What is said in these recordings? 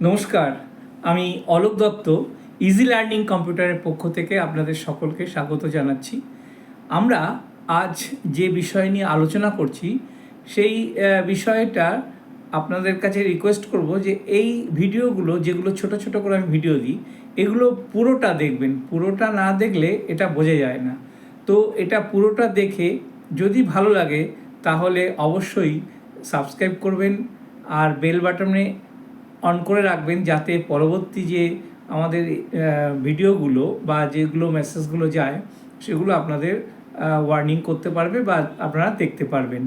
নমস্কার, আমি Alok Dutta easy learning কম্পিউটারের পক্ষ থেকে আপনাদের সকলকে স্বাগত জানাচ্ছি। আমরা আজ যে বিষয় নিয়ে আলোচনা করছি সেই বিষয়টা আপনাদের কাছে রিকোয়েস্ট করব যে এই ভিডিওগুলো যেগুলো ছোট ছোট করে আমি ভিডিও দিই এগুলো পুরোটা দেখবেন। পুরোটা না দেখলে এটা বোঝা যায় না। তো এটা পুরোটা দেখে যদি ভালো লাগে তাহলে অবশ্যই সাবস্ক্রাইব করবেন আর বেল বাটনে অন করে রাখবেন, যাতে পরবর্তী যে আমাদের ভিডিওগুলো বা যেগুলো মেসেজগুলো যায় সেগুলো আপনাদের ওয়ার্নিং করতে পারবে বা আপনারা দেখতে পারবেন।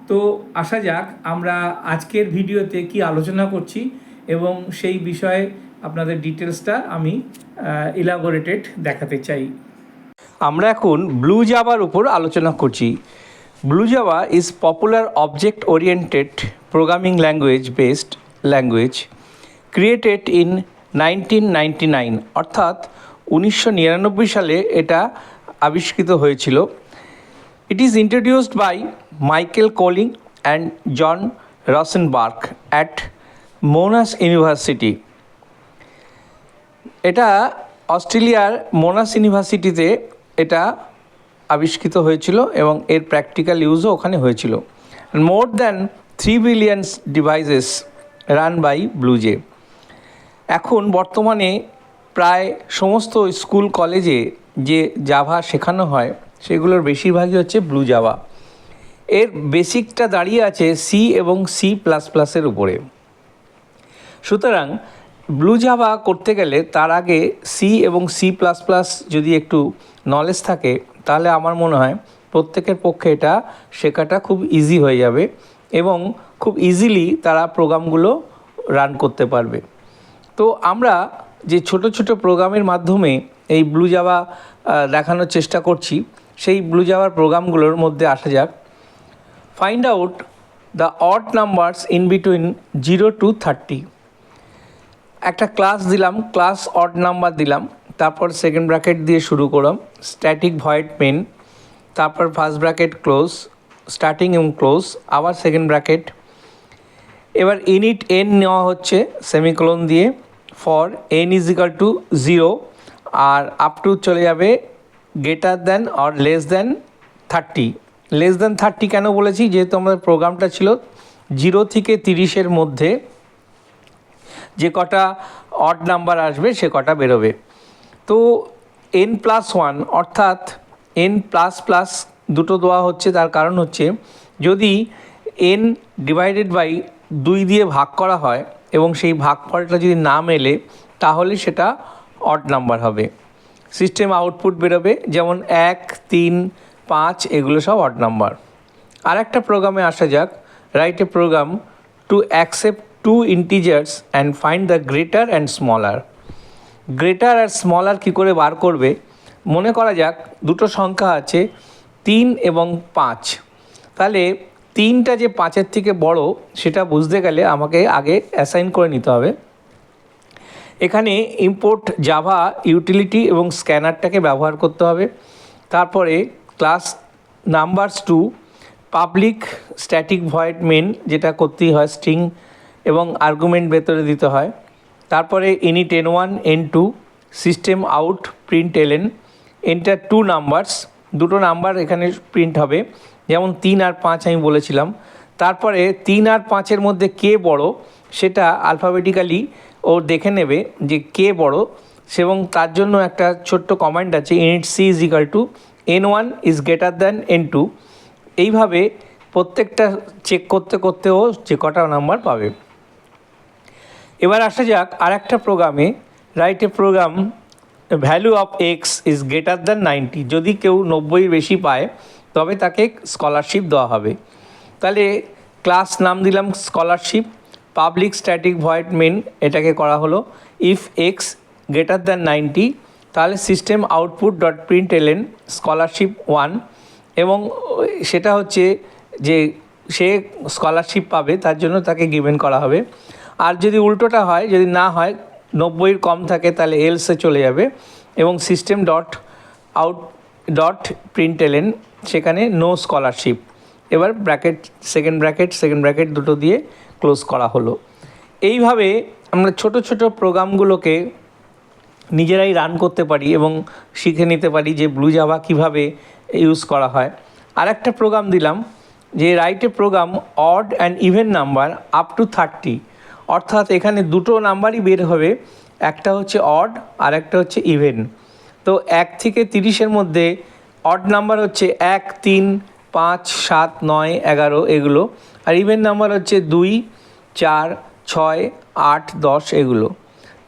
তো আসা যাক আমরা আজকের ভিডিওতে কি আলোচনা করছি এবং সেই বিষয়ে আপনাদের ডিটেলসটা আমি ইলাবোরেটেড দেখাতে চাই। আমরা এখন ব্লু জাভার উপর আলোচনা করছি। Blue Java is popular object oriented programming language based language created in 1999 অর্থাৎ 1999 সালে এটা আবিষ্কৃত হয়েছিল। It is introduced by Michael Kolling and John Rosenberg at Monash University. এটা অস্ট্রেলিয়ার মোনাস ইউনিভার্সিটিতে এটা আবিষ্কৃত হয়েছিল এবং এর প্র্যাকটিক্যাল ইউজও ওখানে হয়েছিল। More than 3 billion devices run by BlueJ. এখন বর্তমানে প্রায় সমস্ত স্কুল কলেজে যে জাভা শেখানো হয় সেগুলোর বেশিরভাগই হচ্ছে ব্লু জাভা। এর বেসিকটা দাঁড়িয়ে আছে সি এবং C++-এর উপরে। সুতরাং ব্লু জাভা করতে গেলে তার আগে সি এবং C++ যদি একটু নলেজ থাকে তাহলে আমার মনে হয় প্রত্যেকের পক্ষে এটা শেখাটা খুব ইজি হয়ে যাবে এবং খুব ইজিলি তারা প্রোগ্রামগুলো রান করতে পারবে। তো আমরা যে ছোট ছোট প্রোগ্রামের মাধ্যমে এই ব্লু জাভা দেখানোর চেষ্টা করছি, সেই ব্লু জাভার প্রোগ্রামগুলোর মধ্যে আসা যাক। Find out the odd numbers in between 0 to 30। একটা ক্লাস দিলাম, ক্লাস অড নাম্বার দিলাম, তারপর সেকেন্ড ব্র্যাকেট দিয়ে শুরু করলাম, স্ট্যাটিক ভয়েড মেন, তারপর ফার্স্ট ব্র্যাকেট ক্লোজ, স্টার্টিং এবং ক্লোজ, আবার সেকেন্ড ব্র্যাকেট। এবার ইনিট এন নেওয়া হচ্ছে সেমিকোলন দিয়ে, for N is equal to 0 আর আপ টু চলে যাবে greater than or less than 30। Less than 30 কেন বলেছি? যেহেতু আমাদের প্রোগ্রামটা ছিল 0 থেকে 30-এর মধ্যে যে কটা অড নাম্বার আসবে সে কটা বেরোবে। তো n+1 অর্থাৎ n++ দুটো দেওয়া হচ্ছে। তার কারণ হচ্ছে যদি n ডিভাইডেড বাই 2 দিয়ে ভাগ করা হয় এবং সেই ভাগফলটা যদি না মেলে তাহলে সেটা অড নাম্বার হবে। সিস্টেম আউটপুট বেরোবে, যেমন 1, 3, 5 এগুলো সব অড নাম্বার। আর একটা প্রোগ্রামে আসা যাক। Write a program to accept 2 integers and find the greater and smaller. Greater আর স্মলার কী করে বার করবে? মনে করা যাক দুটো সংখ্যা আছে 3 এবং 5। তাহলে 3টা যে 5-এর থেকে বড় সেটা বুঝতে গেলে আমাকে আগে অ্যাসাইন করে নিতে হবে। এখানে ইম্পোর্ট জাভা ইউটিলিটি এবং স্ক্যানারটাকে ব্যবহার করতে হবে। তারপরে class numbers two public static void main, যেটা করতেই হয়, স্ট্রিং এবং আর্গুমেন্ট ভেতরে দিতে হয়। তারপরে init n1 n2 system out print LN, enter 2 numbers, দুটো নাম্বার এখানে প্রিন্ট হবে, যেমন 3 আর 5 আমি বলেছিলাম। তারপরে 3 আর 5-এর মধ্যে কে বড় সেটা আলফাবেটিক্যালি ও দেখে নেবে যে কে বড়, এবং তার জন্য একটা ছোট্ট কমান্ড আছে, init c is equal two n1 is greater than n2। এইভাবে প্রত্যেকটা চেক করতে করতেও যে কটা নাম্বার পাবে। এবার আসা যাক আর একটা প্রোগ্রামে। Write a program value of X is greater than 90। যদি কেউ 90 বেশি পায় তবে তাকে স্কলারশিপ দেওয়া হবে। তাহলে ক্লাস নাম দিলাম scholarship, public static void main এটাকে করা হলো। ইফ এক্স গ্রেটার দ্যান 90 তাহলে system output dot print LN scholarship 1, এবং সেটা হচ্ছে যে সে স্কলারশিপ পাবে তার জন্য তাকে গিভেন করা হবে। আর যদি উল্টোটা হয়, যদি না হয় 90-এর কম থাকে তাহলে এলসে চলে যাবে এবং system dot out dot print LN সেখানে নো স্কলারশিপ। এবার ব্র্যাকেট সেকেন্ড ব্র্যাকেট দুটো দিয়ে ক্লোজ করা হলো। এইভাবে আমরা ছোট ছোট প্রোগ্রামগুলোকে নিজেরাই রান করতে পারি এবং শিখে নিতে পারি যে ব্লু জাভা কীভাবে ইউজ করা হয়। আর একটা প্রোগ্রাম দিলাম যে write a program odd and even number up to 30, অর্থাৎ এখানে দুটো নাম্বারই বের হবে, একটা হচ্ছে অড আর একটা হচ্ছে ইভেন। তো 1 থেকে 30-এর মধ্যে অড নাম্বার হচ্ছে 1, 3, 5, 7, 9, 11 এগুলো, আর ইভেন নাম্বার হচ্ছে 2, 4, 6, 8, 10 এগুলো।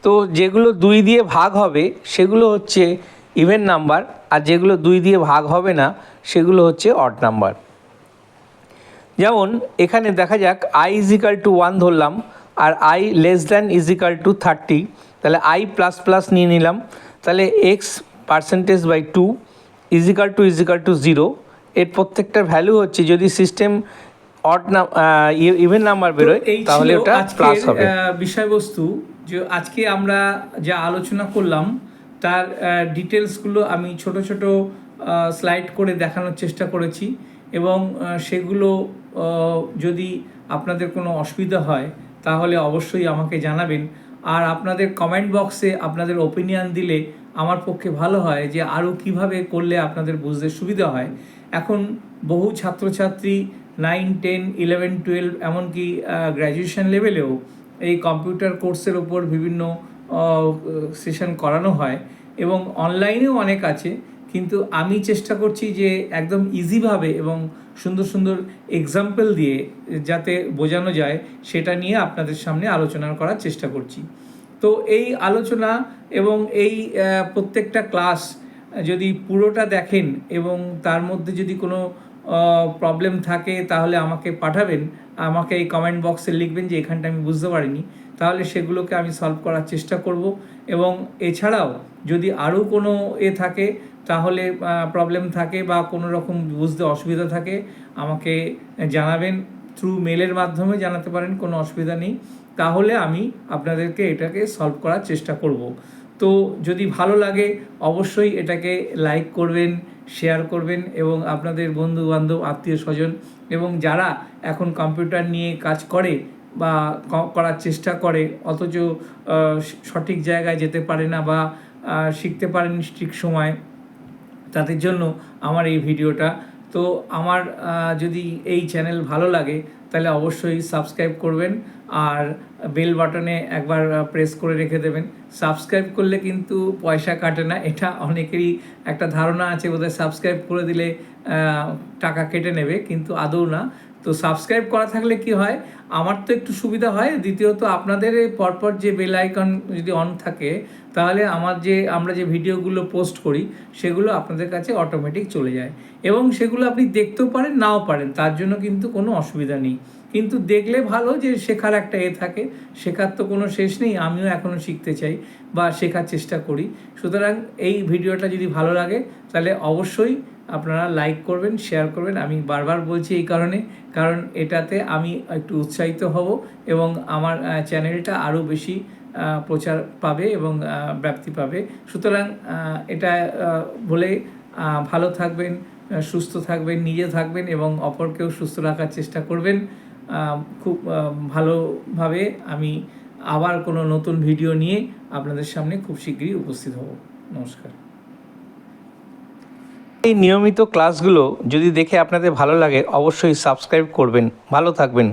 তো যেগুলো 2 দিয়ে ভাগ হবে সেগুলো হচ্ছে ইভেন নাম্বার, আর যেগুলো 2 দিয়ে ভাগ হবে না সেগুলো হচ্ছে অড নাম্বার। যেমন এখানে দেখা যাক i=1 ধরলাম আর i<= 30, তাহলে i প্লাস প্লাস নিয়ে নিলাম, তাহলে x%/2 = 0। এর প্রত্যেকটার ভ্যালু হচ্ছে, যদি সিস্টেম অড ইভেন নাম্বার বেরোয় তাহলে ওটা প্লাস হবে। বিষয়বস্তু যে আজকে আমরা যা আলোচনা করলাম তার ডিটেলসগুলো আমি ছোট ছোট স্লাইড করে দেখানোর চেষ্টা করেছি, এবং সেগুলো যদি আপনাদের কোনো অসুবিধা হয় তাহলে অবশ্যই আমাকে জানাবেন। আর আপনাদের কমেন্ট বক্সে আপনাদের ওপিনিয়ন দিলে আমার পক্ষে ভালো হয় যে আরও কিভাবে করলে আপনাদের বুঝতে সুবিধা হয়। এখন বহু ছাত্রছাত্রী 9, 10, 11, 12 এমনকি গ্র্যাজুয়েশন লেভেলেও এই কম্পিউটার কোর্সের ওপর বিভিন্ন সেশন করানো হয়, এবং অনলাইনেও অনেক আছে, কিন্তু আমি চেষ্টা করছি যে একদম ইজিভাবে এবং সুন্দর সুন্দর এক্সাম্পল দিয়ে যাতে বোঝানো যায় সেটা নিয়ে আপনাদের সামনে আলোচনা করার চেষ্টা করছি। তো এই আলোচনা এবং এই প্রত্যেকটা ক্লাস যদি পুরোটা দেখেন এবং তার মধ্যে যদি কোনো প্রবলেম থাকে তাহলে আমাকে পাঠাবেন, আমাকে এই কমেন্ট বক্সে লিখবেন যে এখানটা আমি বুঝতে পারিনি, তাহলে সেগুলোকে আমি সলভ করার চেষ্টা করব। এবং এছাড়াও যদি আরও কোনো থাকে তাহলে প্রবলেম থাকে বা কোনো রকম বুঝতে অসুবিধা থাকে আমাকে জানাবেন, থ্রু মেলের মাধ্যমে জানাতে পারেন, কোনো অসুবিধা নেই, তাহলে আমি আপনাদেরকে এটাকে সলভ করার চেষ্টা করব। তো যদি ভালো লাগে অবশ্যই এটাকে লাইক করবেন, শেয়ার করবেন, এবং আপনাদের বন্ধু বান্ধব, আত্মীয় স্বজন এবং যারা এখন কম্পিউটার নিয়ে কাজ করে বা করার চেষ্টা করে অথচ সঠিক জায়গায় যেতে পারে না বা শিখতে পারেন ঠিক সময়, তাদের জন্য আমার এই ভিডিওটা। তো আমার যদি এই চ্যানেল ভালো লাগে তাহলে অবশ্যই সাবস্ক্রাইব করবেন আর বেল বাটনে একবার প্রেস করে রেখে দেবেন। সাবস্ক্রাইব করলে কিন্তু পয়সা কাটে না, এটা অনেকেরই একটা ধারণা আছে বোধহয় সাবস্ক্রাইব করে দিলে টাকা কেটে নেবে, কিন্তু আদৌ না। তো সাবস্ক্রাইব করা থাকলে কি হয়, আমার তো একটু সুবিধা হয়, দ্বিতীয়ত আপনাদের পরপর যে বেল আইকন যদি অন থাকে তাহলে আমরা যে ভিডিওগুলো পোস্ট করি সেগুলো আপনাদের কাছে অটোমেটিক চলে যায়, এবং সেগুলো আপনি দেখতেও পারেন নাও পারেন, তার জন্য কিন্তু কোনো অসুবিধা নেই। কিন্তু দেখলে ভালো যে শেখার একটা থাকে, শেখার তো কোনো শেষ নেই, আমিও এখনও শিখতে চাই বা শেখার চেষ্টা করি। সুতরাং এই ভিডিওটা যদি ভালো লাগে তাহলে অবশ্যই আপনারা লাইক করবেন, শেয়ার করবেন। আমি বারবার বলছি এই কারণ এটাতে আমি একটু উৎসাহিত হব এবং আমার চ্যানেলটা আরও বেশি প্রচার পাবে এবং ব্যাপ্তি পাবে। সুতরাং এটা বলে ভালো থাকবেন, সুস্থ থাকবেন, নিজে থাকবেন এবং অপরকেও সুস্থ রাখার চেষ্টা করবেন। খুব ভালোভাবে আমি আবার কোনো নতুন ভিডিও নিয়ে আপনাদের সামনে খুব শীঘ্রই উপস্থিত হব। নমস্কার। এই নিয়মিত ক্লাসগুলো যদি দেখে আপনাদের ভালো লাগে অবশ্যই সাবস্ক্রাইব করবেন। ভালো থাকবেন।